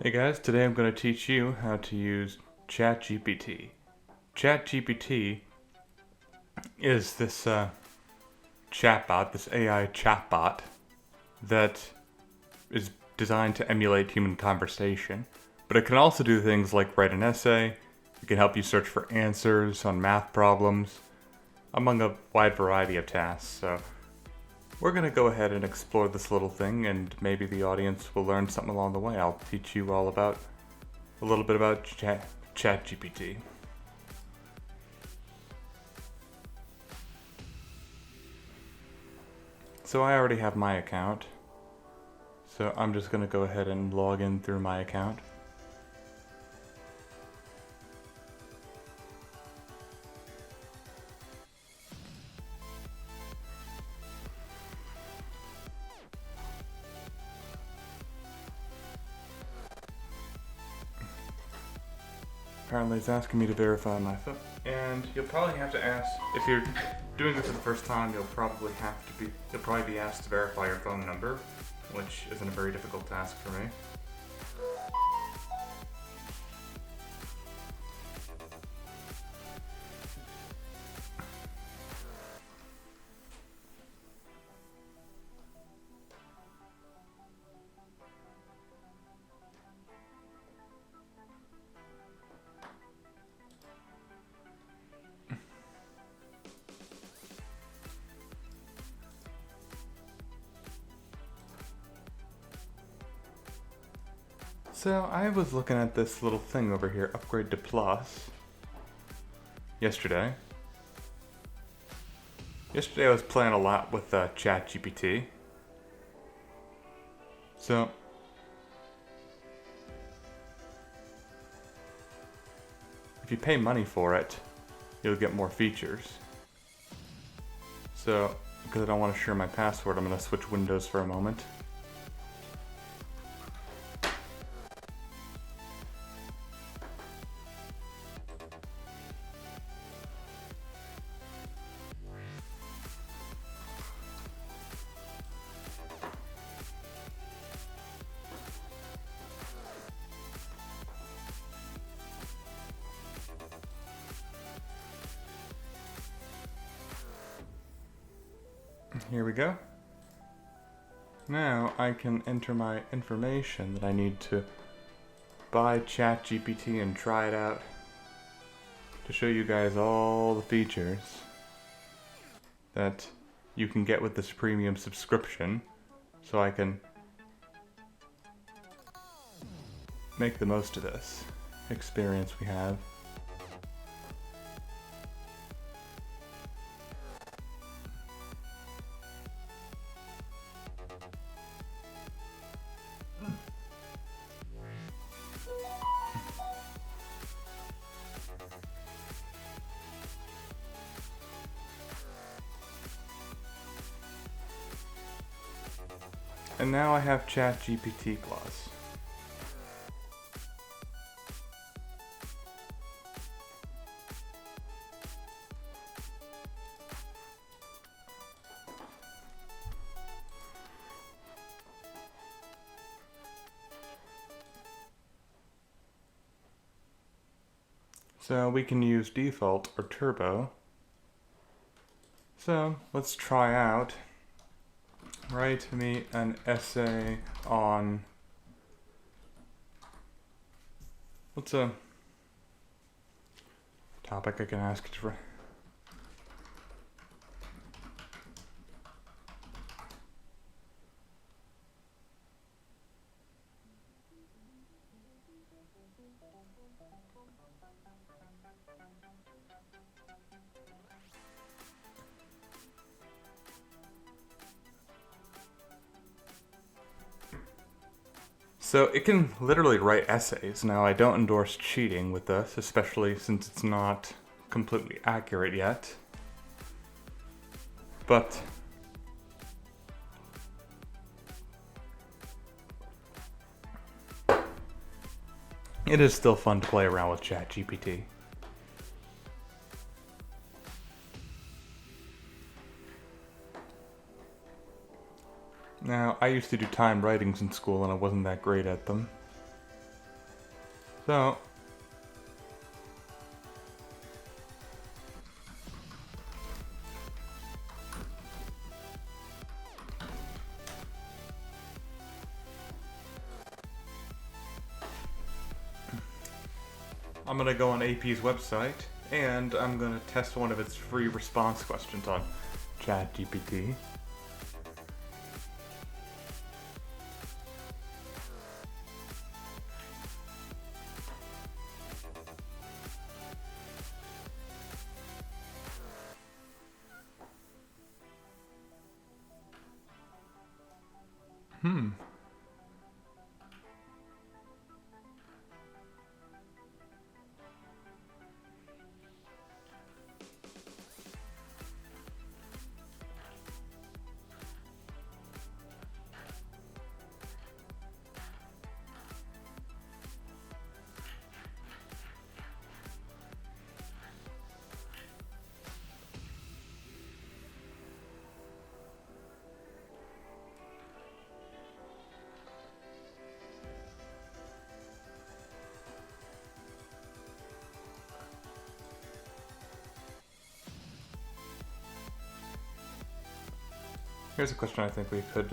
Hey guys, today I'm going to teach you how to use ChatGPT. ChatGPT is this chatbot, this AI chatbot that is designed to emulate human conversation, but it can also do things like write an essay, it can help you search for answers on math problems, among a wide variety of tasks. So we're going to go ahead and explore this little thing, and maybe the audience will learn something along the way. I'll teach you all about a little bit about ChatGPT. So I already have my account, so I'm just going to go ahead and log in through my account. Apparently it's asking me to verify my phone, and you'll probably have to ask, if you're doing this for the first time, you'll probably be asked to verify your phone number, which isn't a very difficult task for me. So I was looking at this little thing over here, upgrade to plus, yesterday. Yesterday I was playing a lot with ChatGPT. So if you pay money for it, you'll get more features. So, because I don't want to share my password, I'm going to switch windows for a moment. Here we go. Now I can enter my information that I need to buy ChatGPT and try it out to show you guys all the features that you can get with this premium subscription, so I can make the most of this experience we have. And now I have ChatGPT Plus. So we can use default or turbo. So let's try out. Write me an essay on, what's a topic I can ask it to. So it can literally write essays. Now I don't endorse cheating with this, especially since it's not completely accurate yet. But it is still fun to play around with ChatGPT. Now, I used to do timed writings in school and I wasn't that great at them. So, I'm gonna go on AP's website and I'm gonna test one of its free response questions on ChatGPT. Here's a question I think we could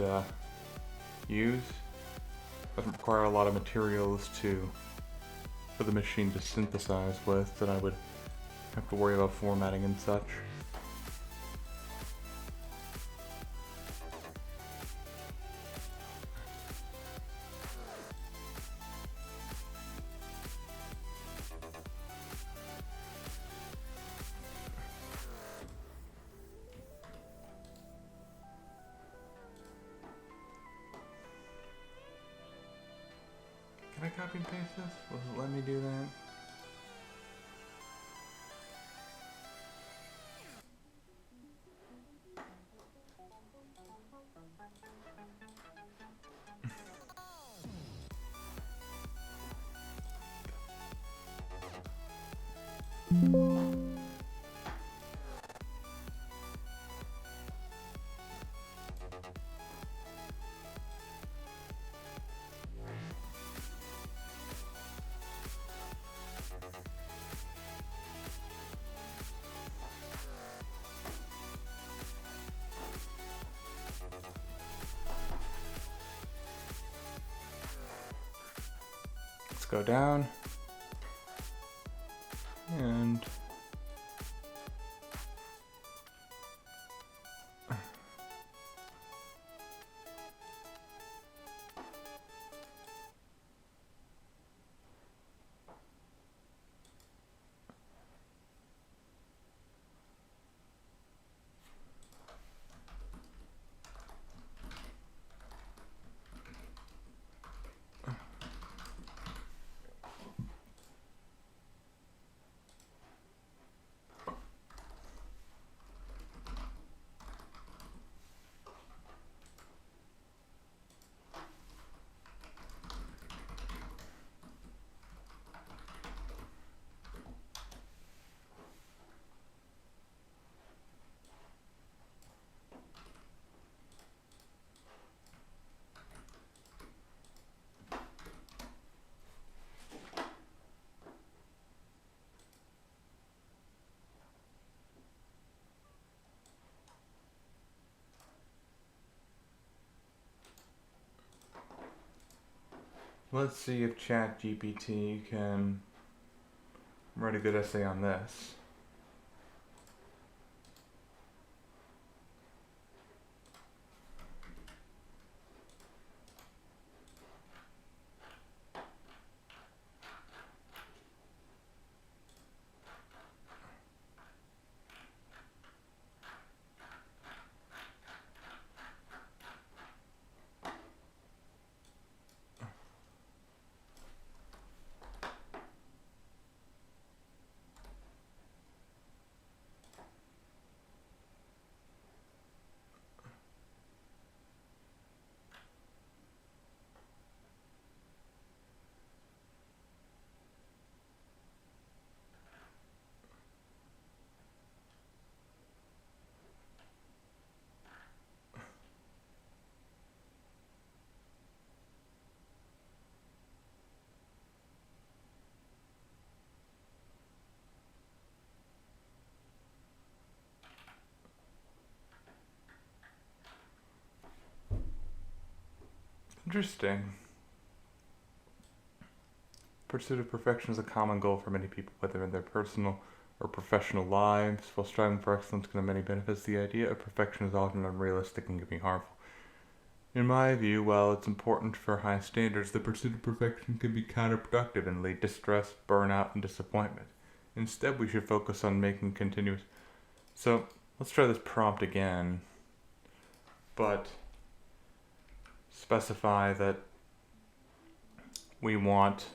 use. Doesn't require a lot of materials for the machine to synthesize with that I would have to worry about formatting and such. Can I copy and paste this? Will it let me do that? Let's go down and let's see if ChatGPT can write a good essay on this. Interesting. Pursuit of perfection is a common goal for many people, whether in their personal or professional lives. While striving for excellence can have many benefits, the idea of perfection is often unrealistic and can be harmful. In my view, while it's important for high standards, the pursuit of perfection can be counterproductive and lead to stress, burnout, and disappointment. Instead, we should focus on making continuous... So, let's try this prompt again. But specify that we want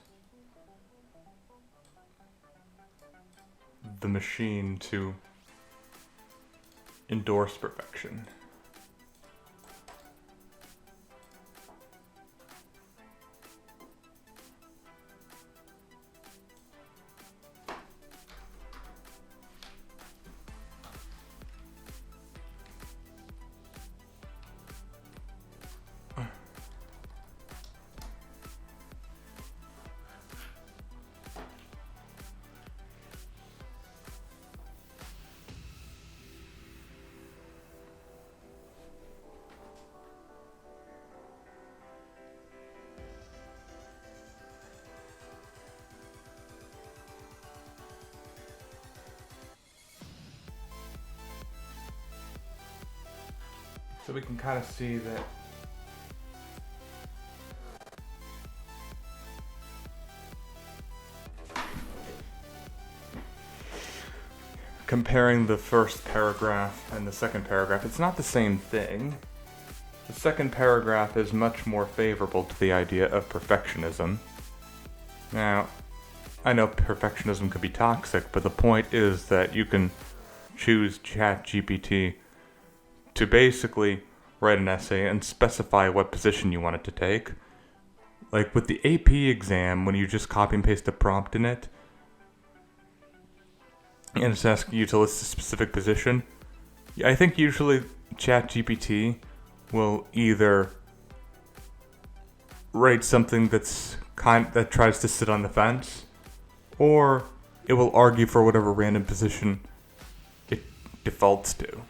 the machine to endorse perfection. So we can kind of see that comparing the first paragraph and the second paragraph, it's not the same thing. The second paragraph is much more favorable to the idea of perfectionism. Now, I know perfectionism could be toxic, but the point is that you can choose ChatGPT to basically write an essay and specify what position you want it to take. Like with the AP exam, when you just copy and paste a prompt in it, and it's asking you to list a specific position, I think usually ChatGPT will either write something that tries to sit on the fence, or it will argue for whatever random position it defaults to.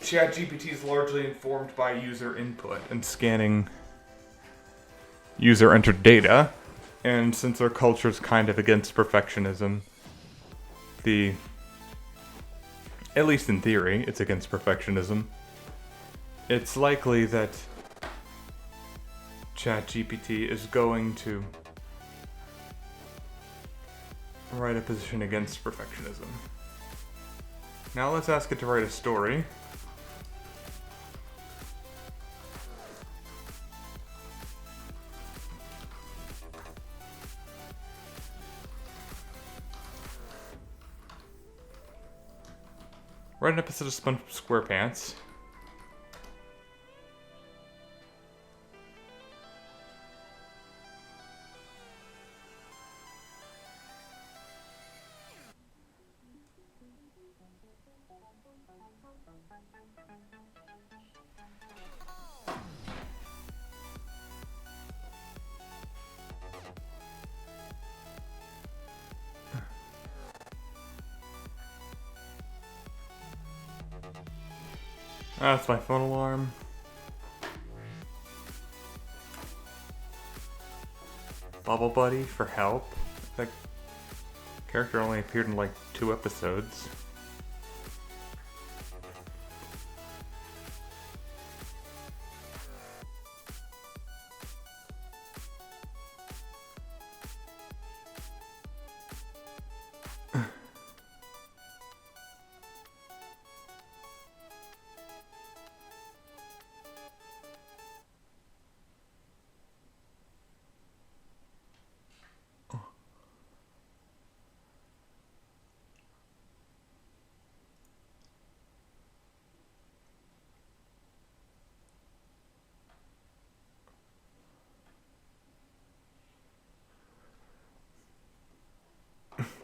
ChatGPT is largely informed by user input and scanning user-entered data, and since our culture is kind of against perfectionism, at least in theory, it's against perfectionism, it's likely that ChatGPT is going to write a position against perfectionism. Now let's ask it to write a story. Write an episode of SpongeBob SquarePants. That's my phone alarm. Bubble Buddy for help. That character only appeared in like 2 episodes.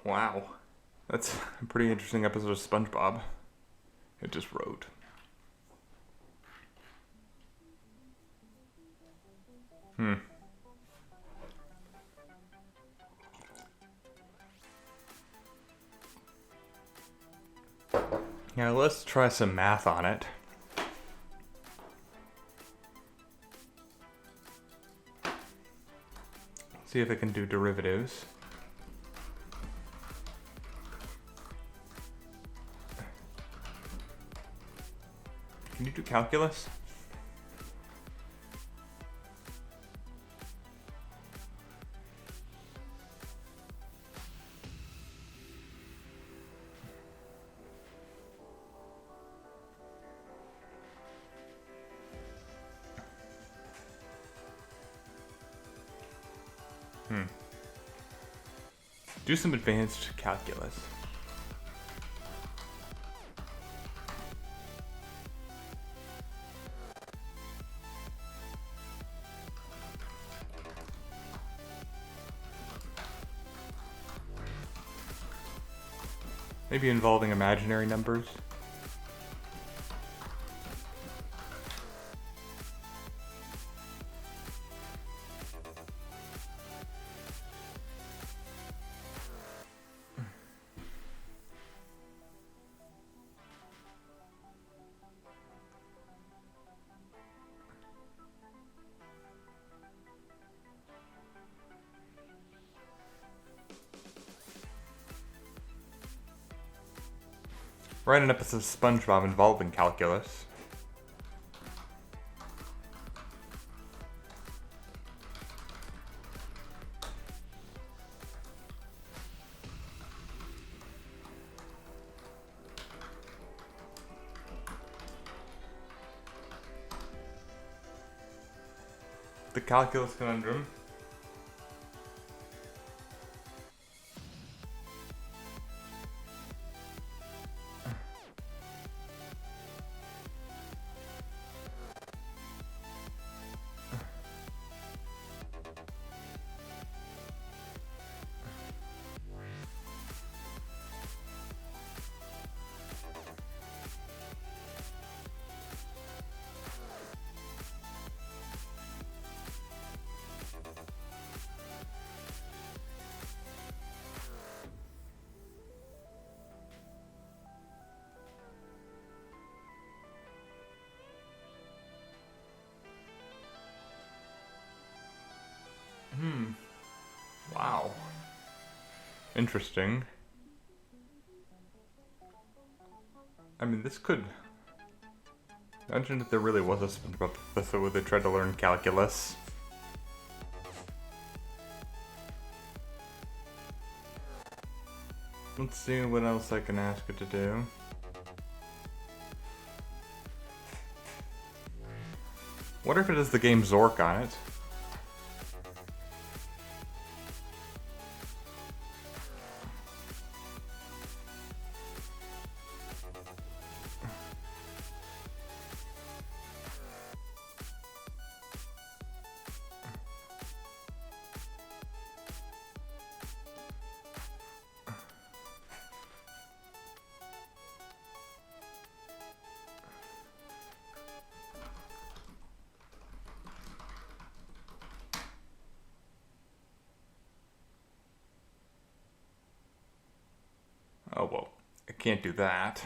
Wow. That's a pretty interesting episode of SpongeBob. It just wrote. Now let's try some math on it. See if it can do derivatives. Can you do calculus? Do some advanced calculus. Maybe involving imaginary numbers. Write an episode of SpongeBob involving calculus. The calculus conundrum. Wow. Interesting. I mean, this could... Imagine if there really was a SpongeBob episode where they tried to learn calculus. Let's see what else I can ask it to do. What if it has the game Zork on it? Oh well, I can't do that.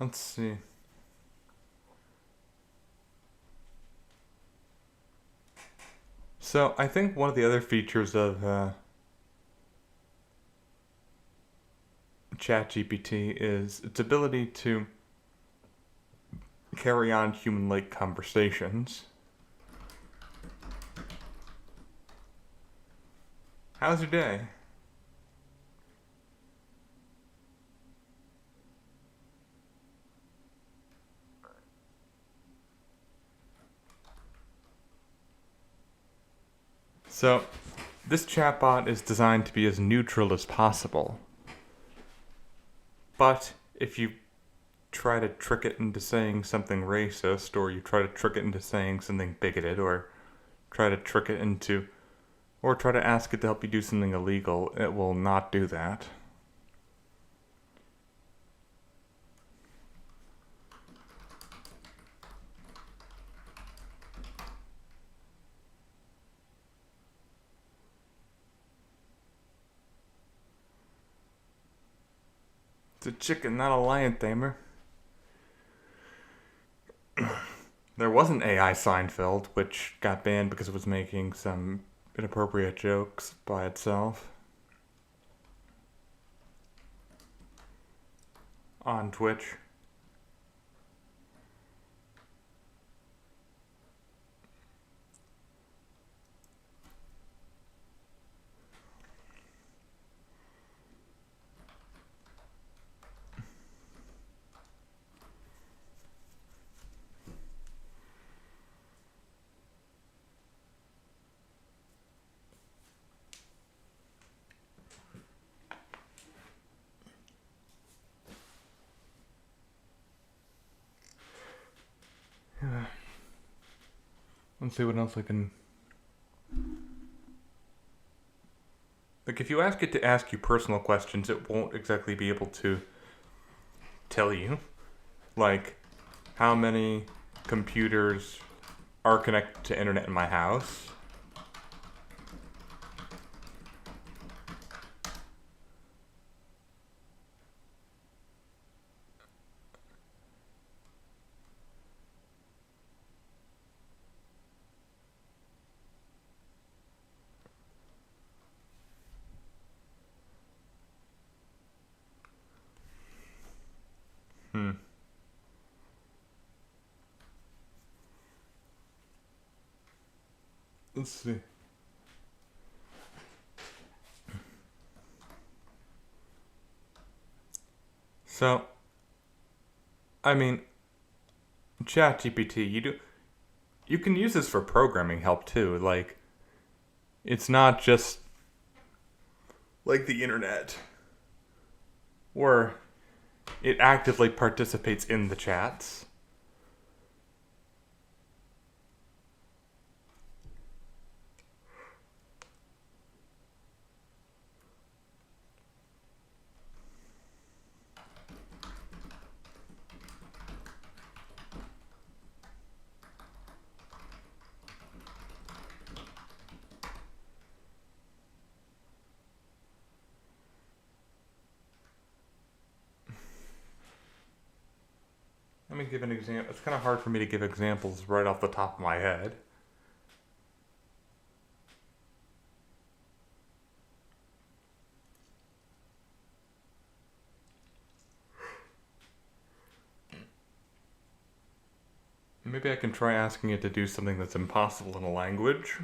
Let's see. So I think one of the other features of ChatGPT is its ability to carry on human-like conversations. How's your day? So, this chatbot is designed to be as neutral as possible. But if you try to trick it into saying something racist, or you try to trick it into saying something bigoted, or try to trick it into, or try to ask it to help you do something illegal, it will not do that. It's a chicken, not a lion tamer. There was an AI Seinfeld, which got banned because it was making some inappropriate jokes by itself on Twitch. Yeah. Let's see what else I can... Like, if you ask it to ask you personal questions, it won't exactly be able to tell you. Like, how many computers are connected to internet in my house? Let's see. So, I mean, ChatGPT, you can use this for programming help too. Like, it's not just like the internet, where it actively participates in the chats. Let me give an example. It's kind of hard for me to give examples right off the top of my head. Maybe I can try asking it to do something that's impossible in a language.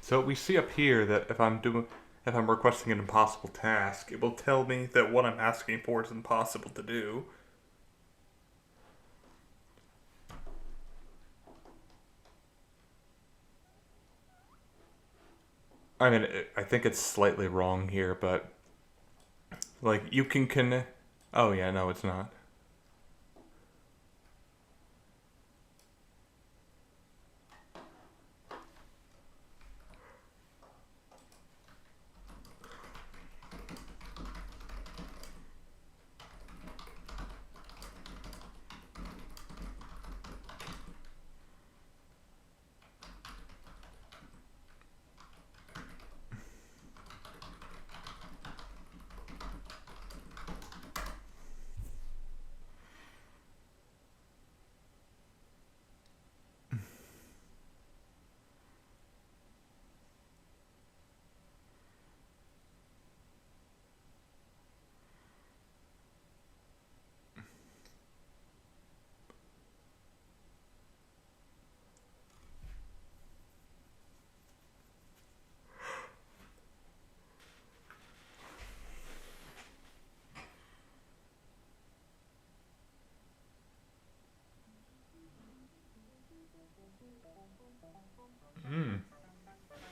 So we see up here that if I'm requesting an impossible task, it will tell me that what I'm asking for is impossible to do. I mean, I think it's slightly wrong here, but like you can connect. Oh yeah, no, it's not.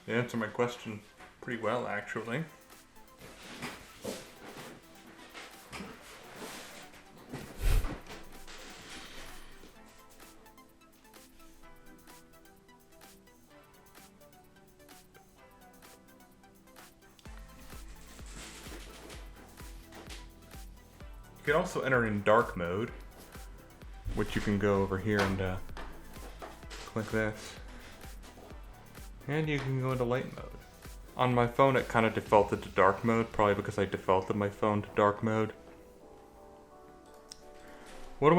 They answer my question pretty well, actually. You can also enter in dark mode, which you can go over here and click this. And you can go into light mode. On my phone it kind of defaulted to dark mode, probably because I defaulted my phone to dark mode. What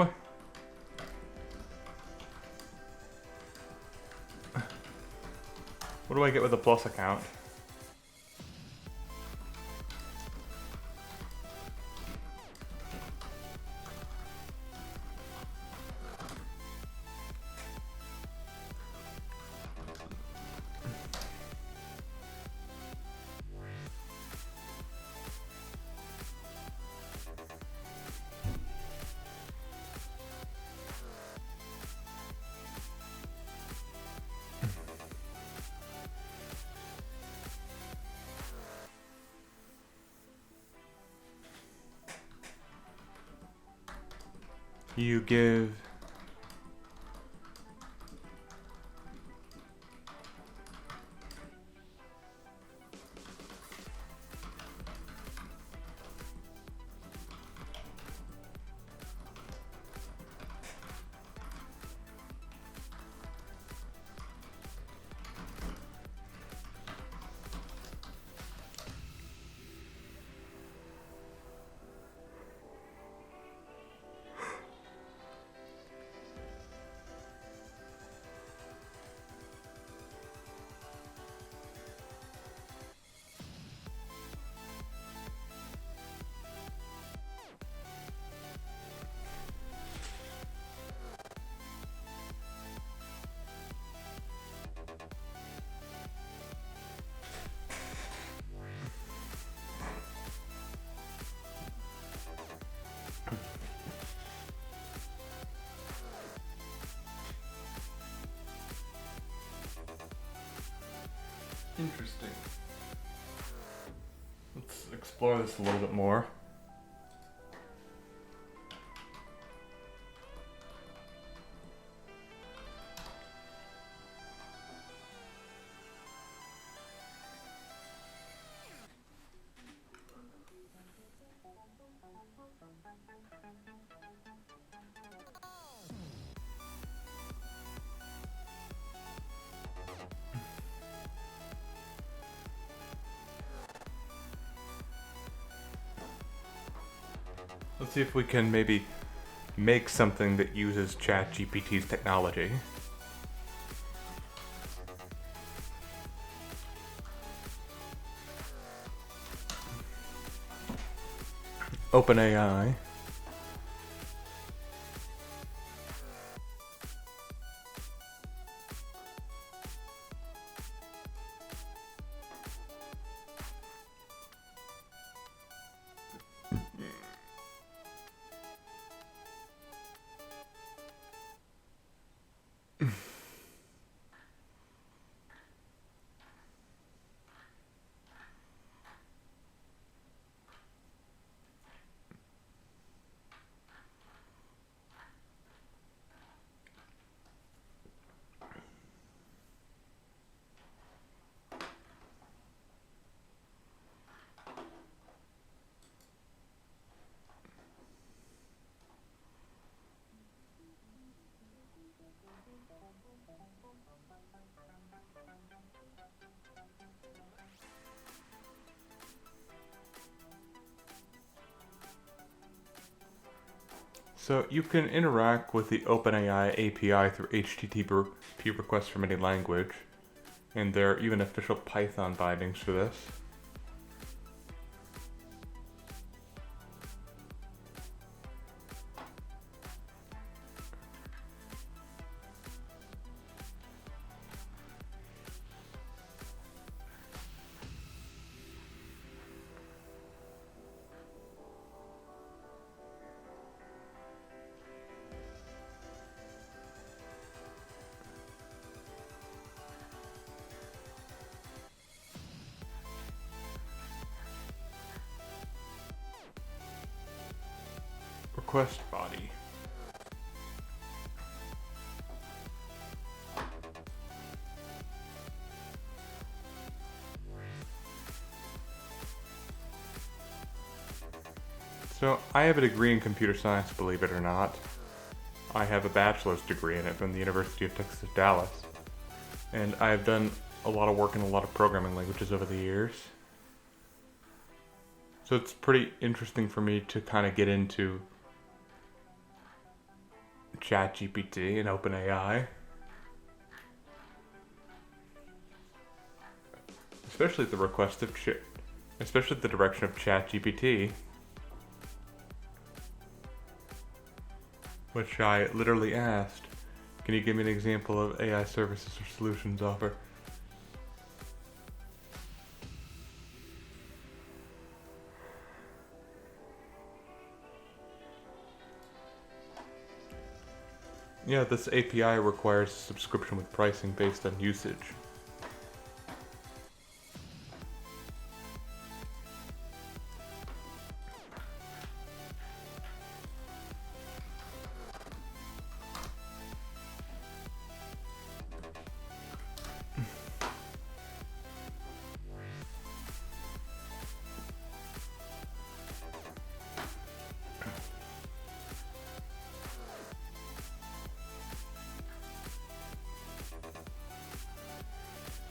do I get with a Plus account? You give Interesting. Let's explore this a little bit more. Let's see if we can maybe make something that uses ChatGPT's technology. OpenAI. So you can interact with the OpenAI API through HTTP requests from any language, and there are even official Python bindings for this. request body. So I have a degree in computer science, believe it or not. I have a bachelor's degree in it from the University of Texas, Dallas. And I have done a lot of work in a lot of programming languages over the years. So it's pretty interesting for me to kind of get into ChatGPT and OpenAI. Especially the especially the direction of ChatGPT. Which I literally asked, can you give me an example of AI services or solutions offer? Yeah, this API requires a subscription with pricing based on usage.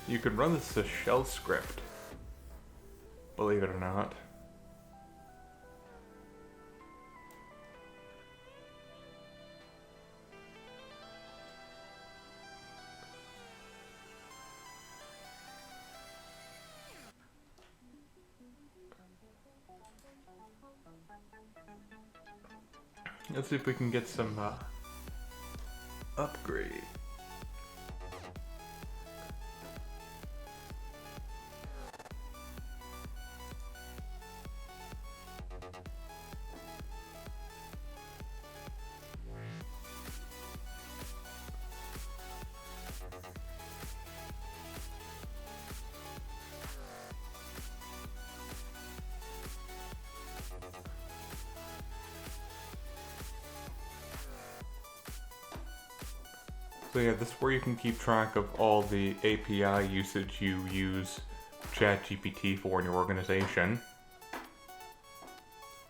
You can run this as a shell script, believe it or not. Let's see if we can get some upgrade. So yeah, this is where you can keep track of all the API usage you use ChatGPT for in your organization.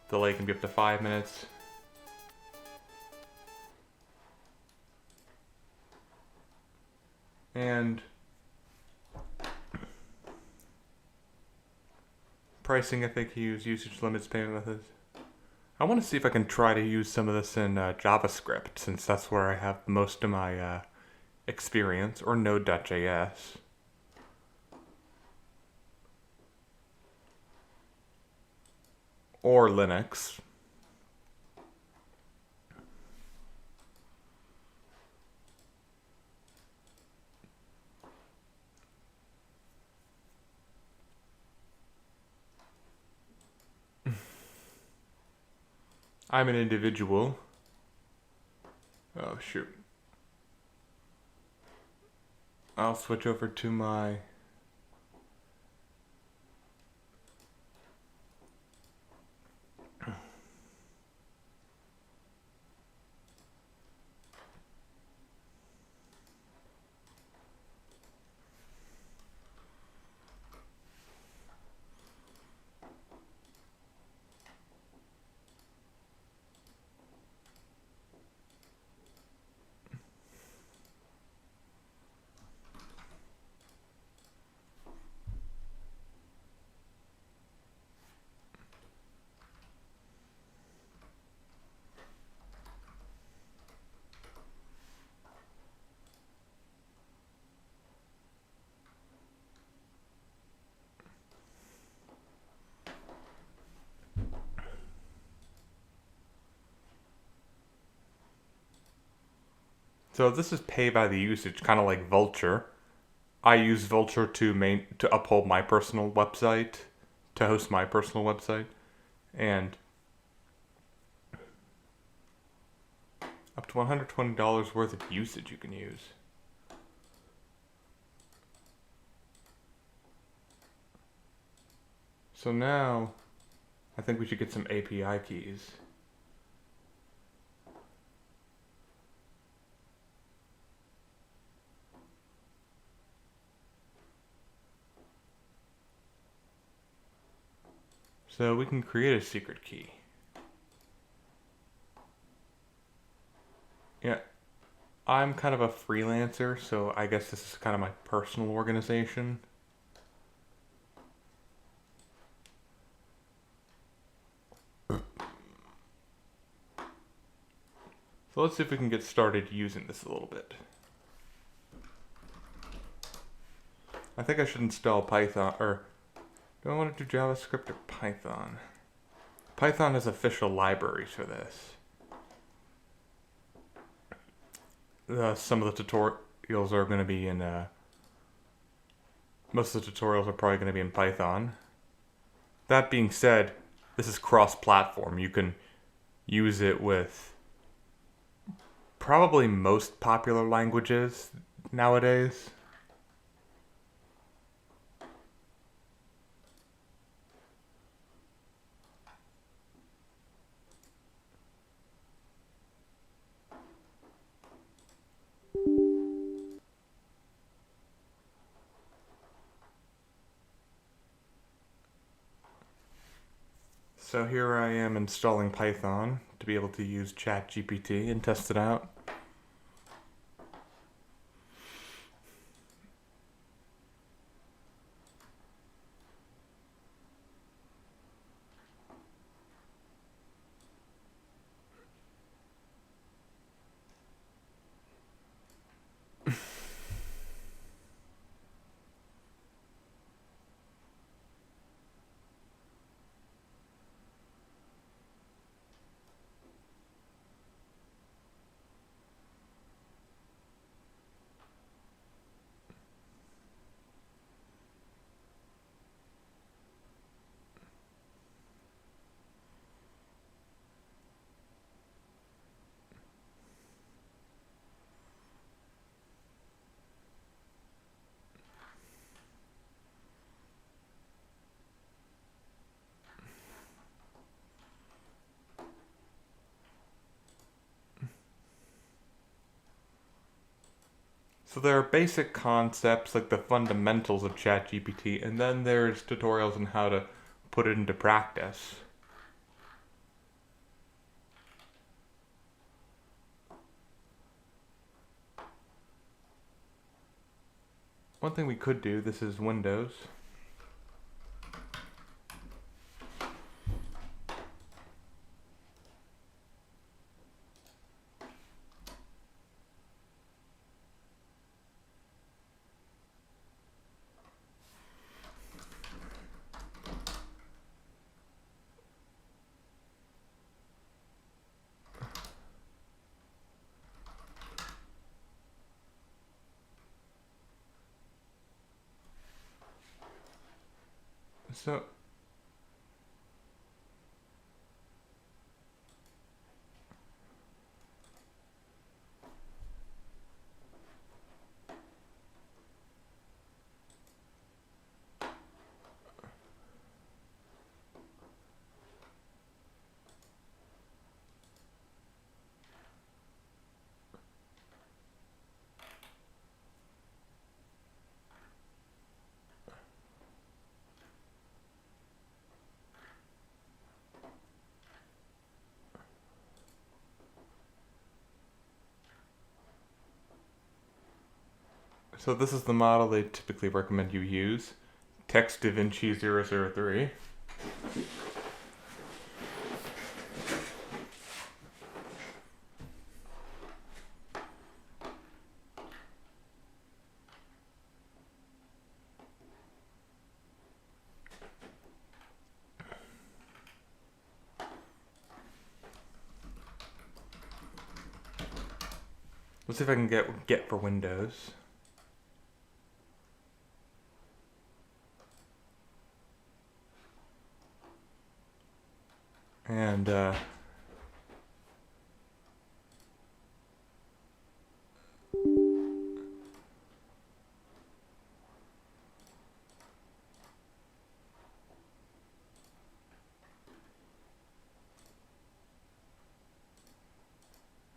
Delay can be up to 5 minutes. And pricing, FAQs, usage limits, payment methods. I want to see if I can try to use some of this in JavaScript, since that's where I have most of my experience, or Node.js. Or Linux. I'm an individual. Oh shoot. I'll switch over to my So this is pay by the usage, kind of like Vultr. I use Vultr to uphold my personal website, to host my personal website, and up to $120 worth of usage you can use. So now, I think we should get some API keys. So we can create a secret key. Yeah, I'm kind of a freelancer, so I guess this is kind of my personal organization. So let's see if we can get started using this a little bit. I think I should install Python, or do I want to do JavaScript or Python? Python has official libraries for this. Some of the tutorials are going to be in, most of the tutorials are probably going to be in Python. That being said, this is cross-platform. You can use it with probably most popular languages nowadays. So here I am installing Python to be able to use ChatGPT and test it out. So there are basic concepts like the fundamentals of ChatGPT, and then there's tutorials on how to put it into practice. One thing we could do, this is Windows. So So this is the model they typically recommend you use. Text DaVinci 003. Let's see if I can get for Windows. And I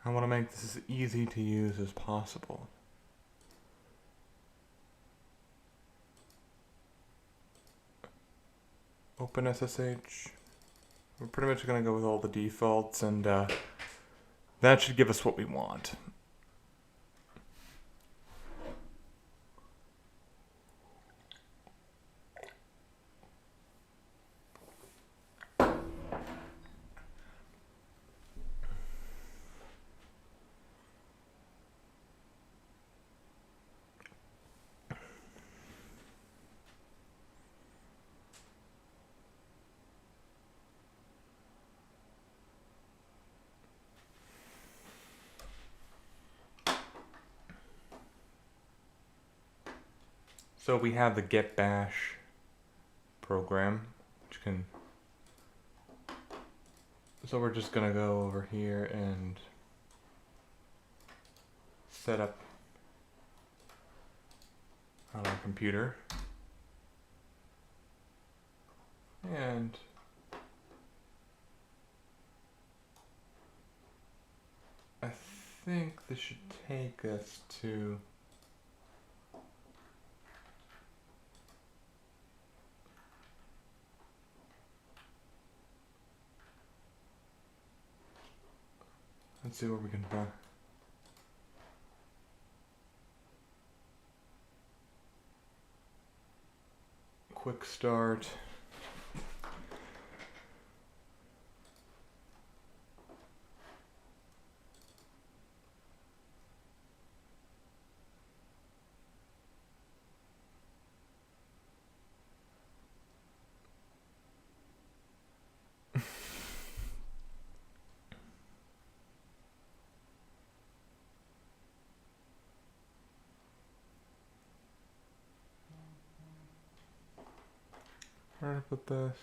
want to make this as easy to use as possible. open SSH. We're pretty much going to go with all the defaults, and that should give us what we want. So we have the get bash program, which can. So we're just gonna go over here and set up on our computer. And I think this should take us to let's see what we can find. Quick start. Where to put this?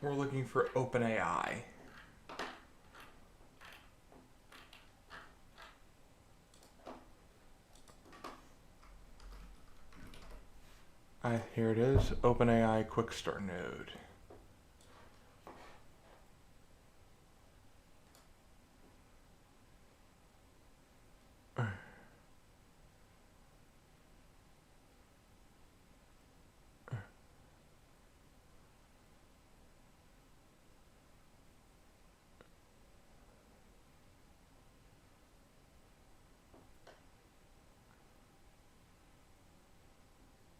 We're looking for OpenAI. Here it is, OpenAI Quick Start Node.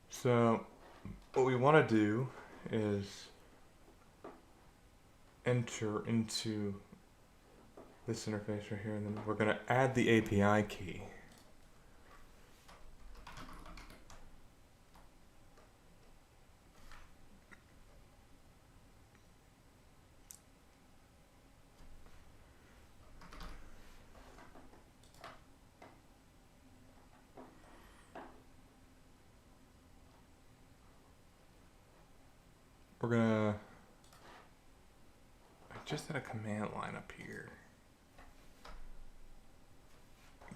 So what we want to do is enter into this interface right here, and then we're going to add the API key. We're gonna, I just had a command line up here.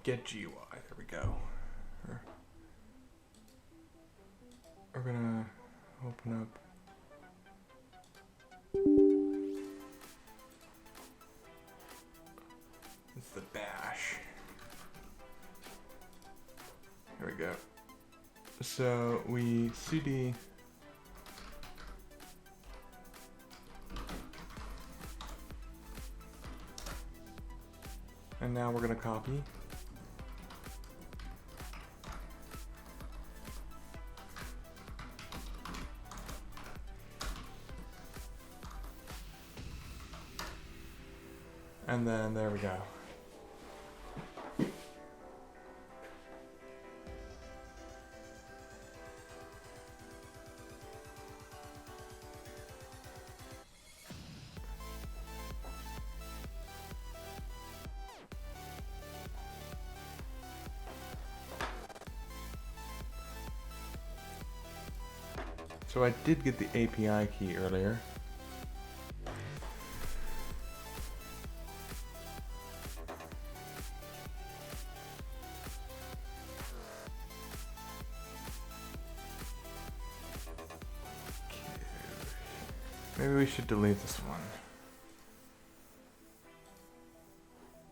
Get GUI, there we go. We're gonna open up. It's the bash. Here we go. So we cd and now we're going to copy. And then there we go. So I did get the API key earlier. Maybe we should delete this one.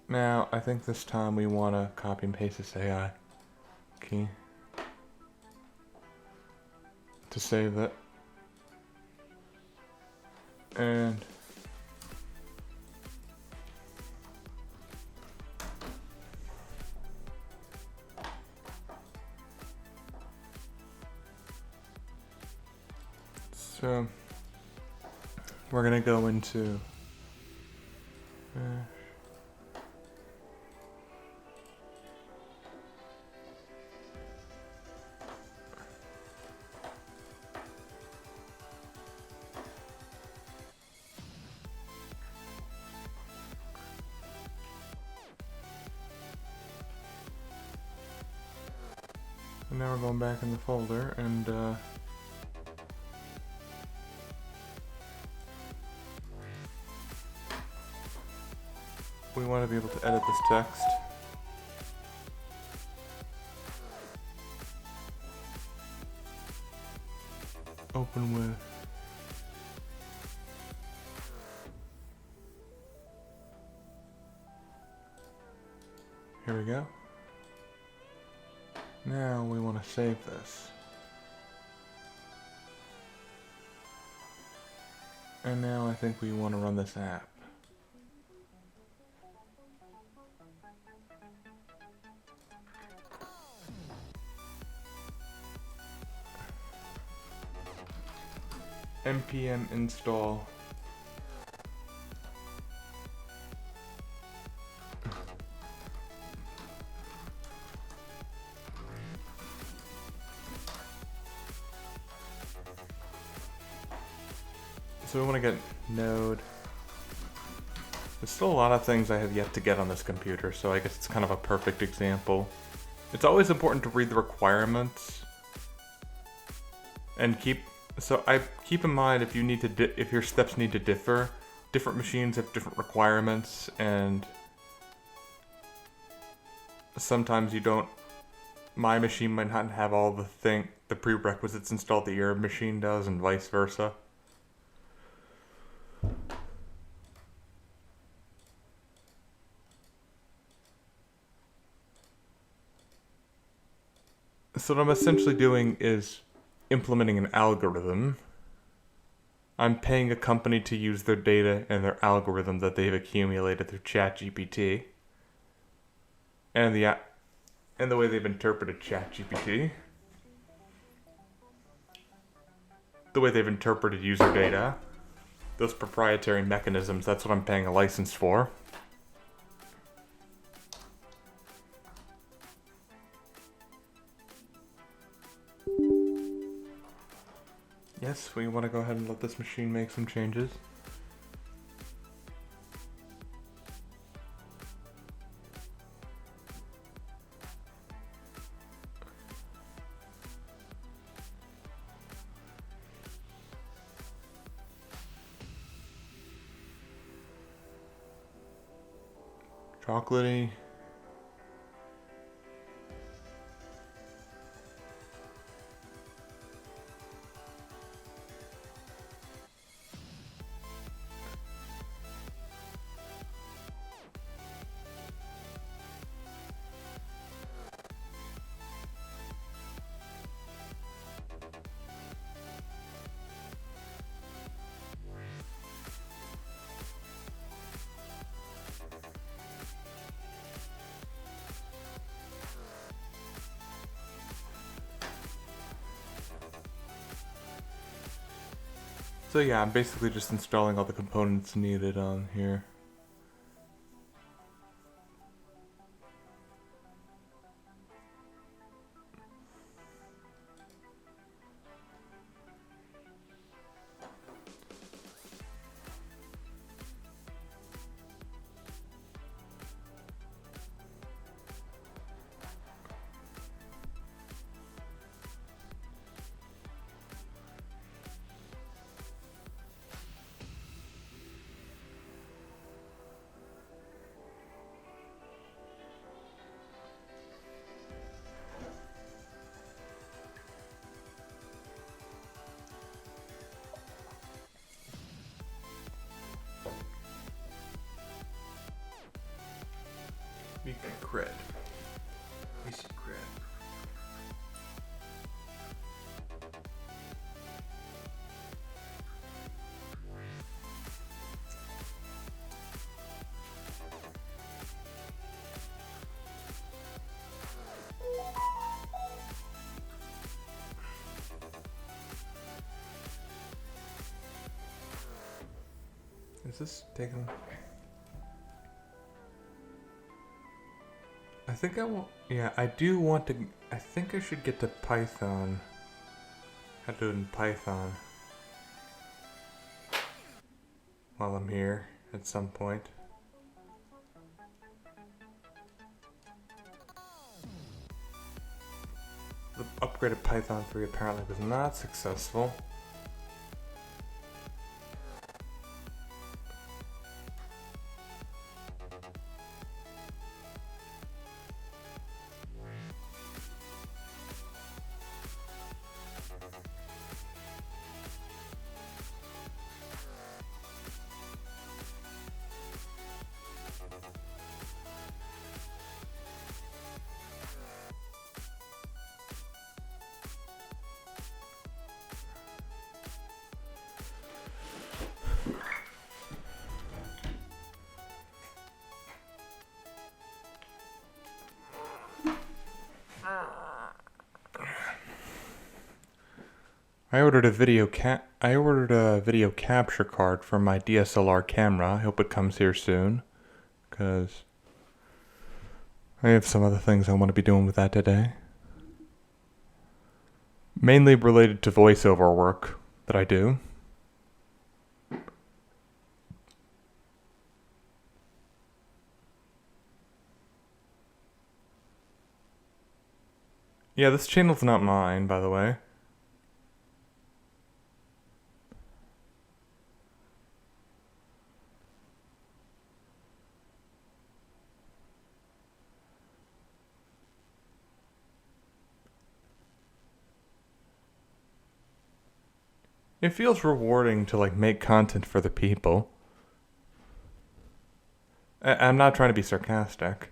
Now, I think this time we want to copy and paste this AI key to save it. And so we're gonna go into and now we're going back in the folder and we want to be able to edit this text. Open with here we go. Now we want to save this. And now I think we want to run this app. npm install so we want to get Node. There's still a lot of things I have yet to get on this computer, so I guess it's kind of a perfect example. It's always important to read the requirements and keep in mind if you need to if your steps need to differ. Different machines have different requirements, and sometimes you don't. My machine might not have all the prerequisites installed that your machine does, and vice versa. So what I'm essentially doing is implementing an algorithm. I'm paying a company to use their data and their algorithm that they've accumulated through ChatGPT, and the way they've interpreted ChatGPT, the way they've interpreted user data, those proprietary mechanisms. That's what I'm paying a license for. Yes, we want to go ahead and let this machine make some changes. Chocolatey. So yeah, I'm basically just installing all the components needed on here. cred. Basic cred. Is this taking? I think I want. Yeah, I do want to. I think I should get to Python. How to do it in Python while I'm here at some point. The upgraded Python 3 apparently was not successful. I ordered a video capture card for my DSLR camera. I hope it comes here soon, because I have some other things I want to be doing with that today. Mainly related to voiceover work that I do. Yeah, this channel's not mine, by the way. It feels rewarding to make content for the people. I'm not trying to be sarcastic.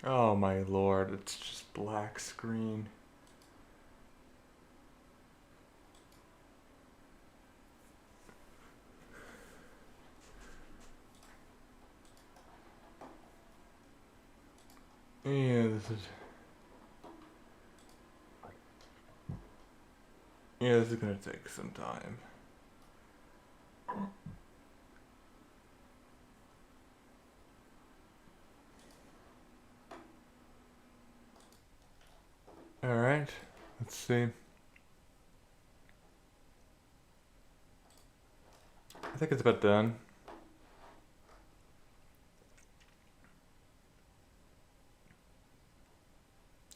Oh my lord, it's just black screen. Yeah, this is gonna take some time. Alright, let's see. I think it's about done.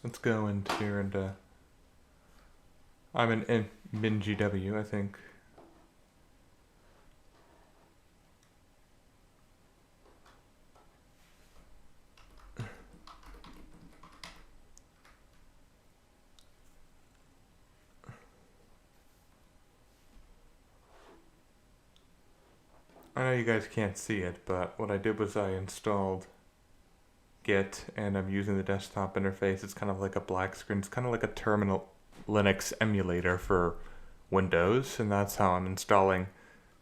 Let's go into here and I'm in MinGW, I think. I know you guys can't see it, but what I did was I installed Git and I'm using the desktop interface. It's kind of like a black screen. It's kind of like a terminal Linux emulator for Windows, and that's how I'm following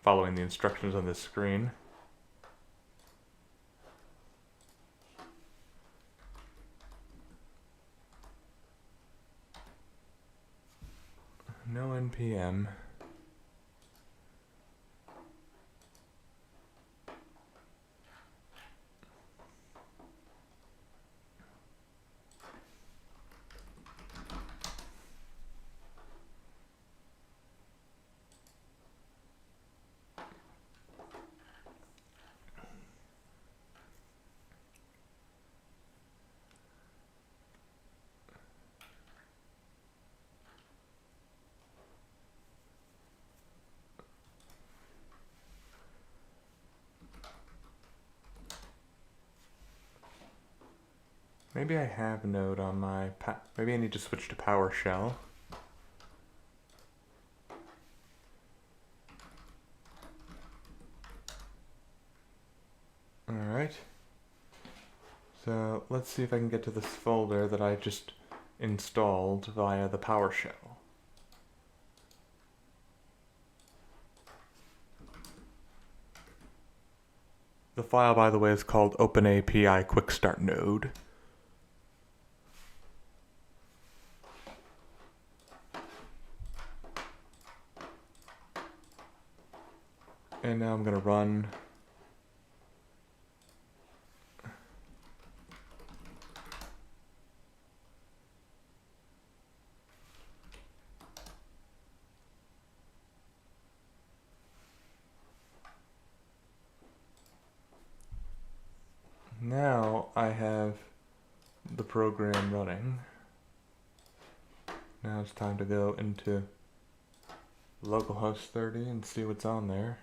the instructions on this screen. No NPM. Maybe I have Node on my... Maybe I need to switch to PowerShell. Alright. So let's see if I can get to this folder that I just installed via the PowerShell. The file, by the way, is called OpenAPI Quick Start Node. And now I'm going to run Now I have the program running. Now it's time to go into localhost 30 and see what's on there.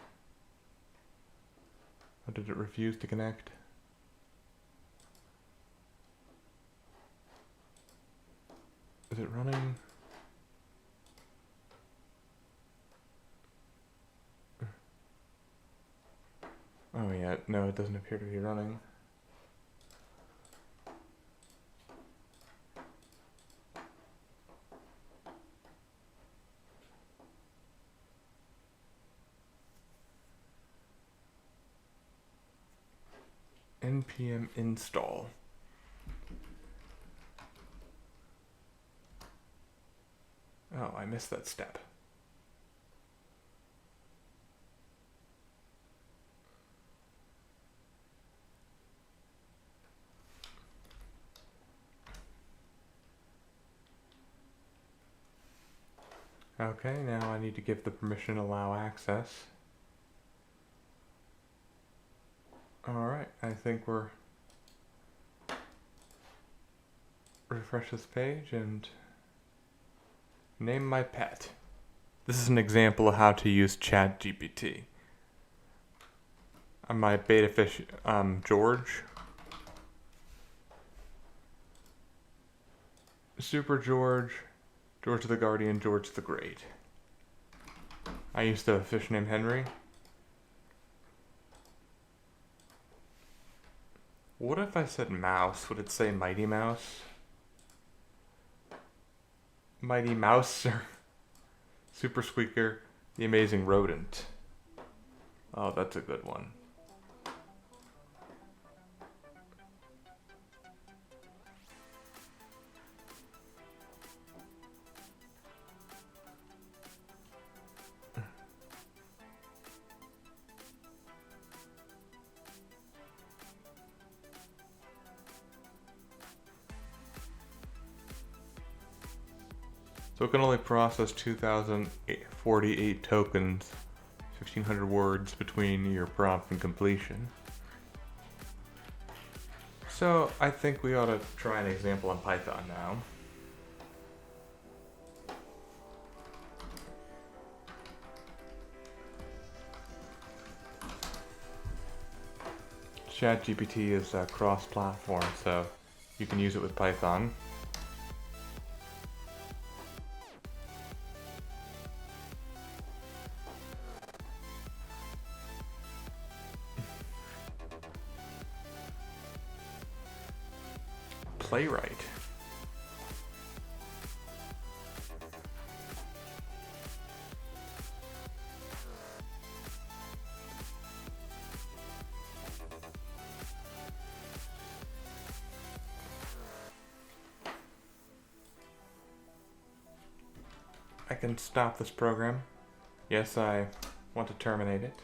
Or did it refuse to connect? Is it running? Oh yeah, no, it doesn't appear to be running. npm install. Oh, I missed that step. Okay, now I need to give the permission allow access. Alright, I think we're... Refresh this page and name my pet. This is an example of how to use ChatGPT. I'm my beta fish, George. Super George, George the Guardian, George the Great. I used to have a fish named Henry. What if I said mouse? Would it say Mighty Mouse? Mighty Mouse or Super Squeaker, the Amazing Rodent. Oh, that's a good one. So it can only process 2,048 tokens, 1,500 words between your prompt and completion. So I think we ought to try an example on Python now. ChatGPT is cross-platform, so you can use it with Python. Playwright. I can stop this program. Yes, I want to terminate it.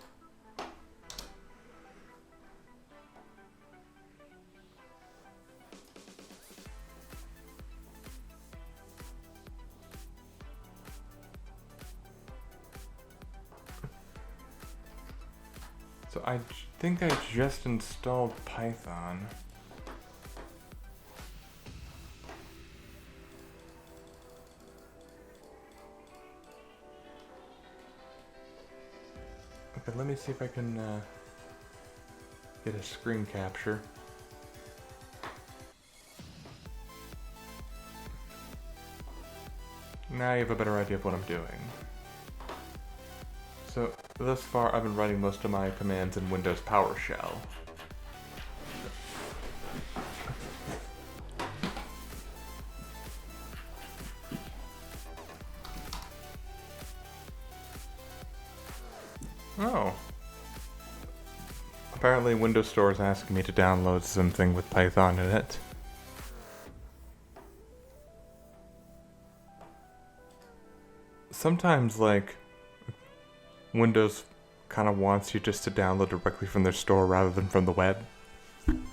So I think I just installed Python. Okay, let me see if I can get a screen capture. Now you have a better idea of what I'm doing. So, thus far I've been writing most of my commands in Windows PowerShell. Oh. Apparently Windows Store is asking me to download something with Python in it. Sometimes, like, Windows kind of wants you just to download directly from their store rather than from the web.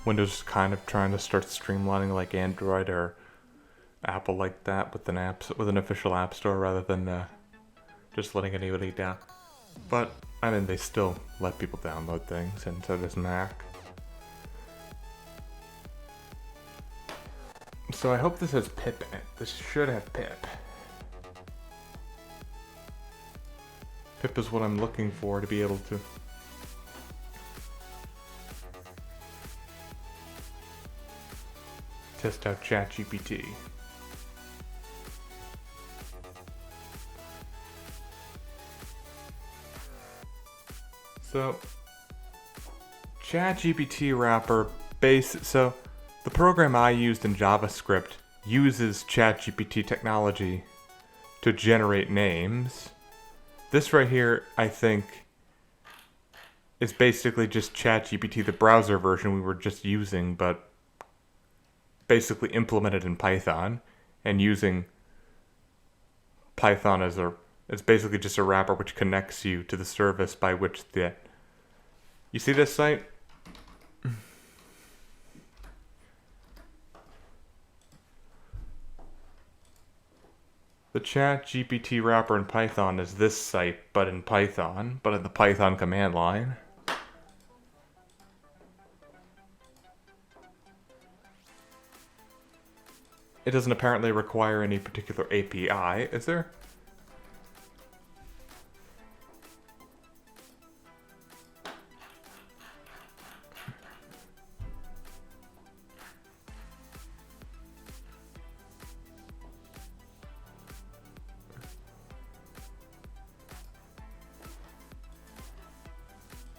Windows is kind of trying to start streamlining like Android or Apple like that with an official app store rather than just letting anybody down. But I mean, they still let people download things, and so does Mac. So I hope this has pip in it. This should have pip. Pip is what I'm looking for to be able to test out ChatGPT. So, ChatGPT wrapper so the program I used in JavaScript uses ChatGPT technology to generate names. This right here, I think, is basically just ChatGPT, the browser version we were just using, but basically implemented in Python and using Python it's basically just a wrapper which connects you to the service by which you see this site? The ChatGPT wrapper in Python is this site, but in Python, but in the Python command line. It doesn't apparently require any particular API, is there?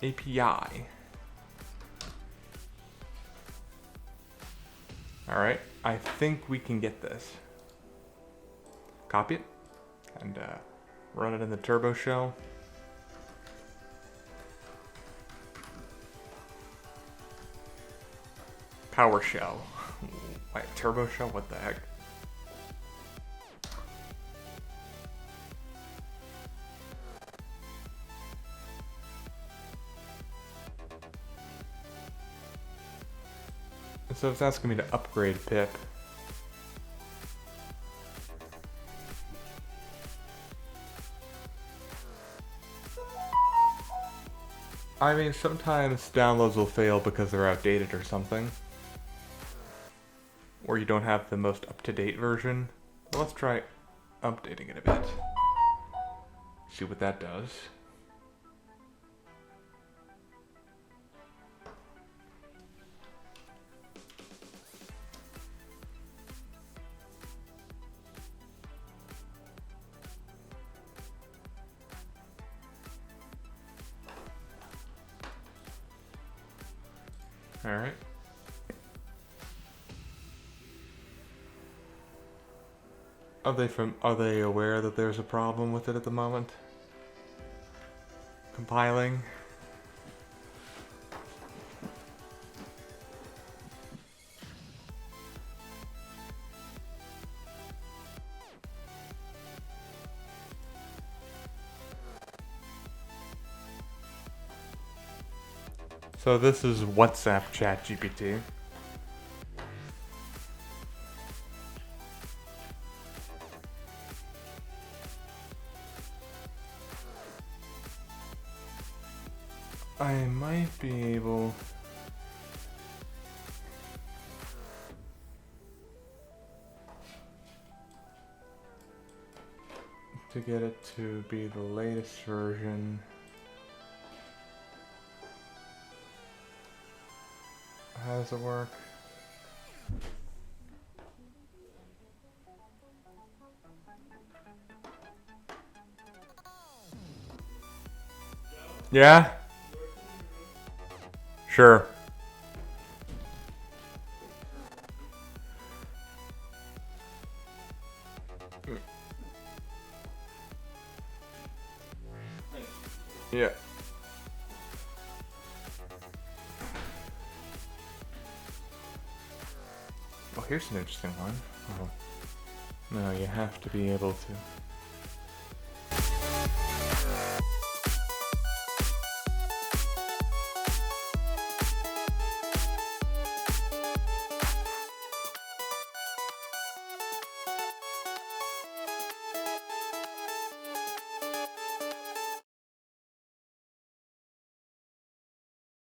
API. Alright, I think we can get this. Copy it, and run it in the turbo shell. PowerShell. Wait, turbo shell? What the heck? So it's asking me to upgrade pip. I mean, sometimes downloads will fail because they're outdated or something. Or you don't have the most up-to-date version. Well, let's try updating it a bit. See what that does. Alright. Are they aware that there's a problem with it at the moment? Compiling. So this is WhatsApp ChatGPT. I might be able to get it to be the latest version. How does it work? Yeah? Sure. Yeah. Oh, here's an interesting one. Oh. No, you have to be able to.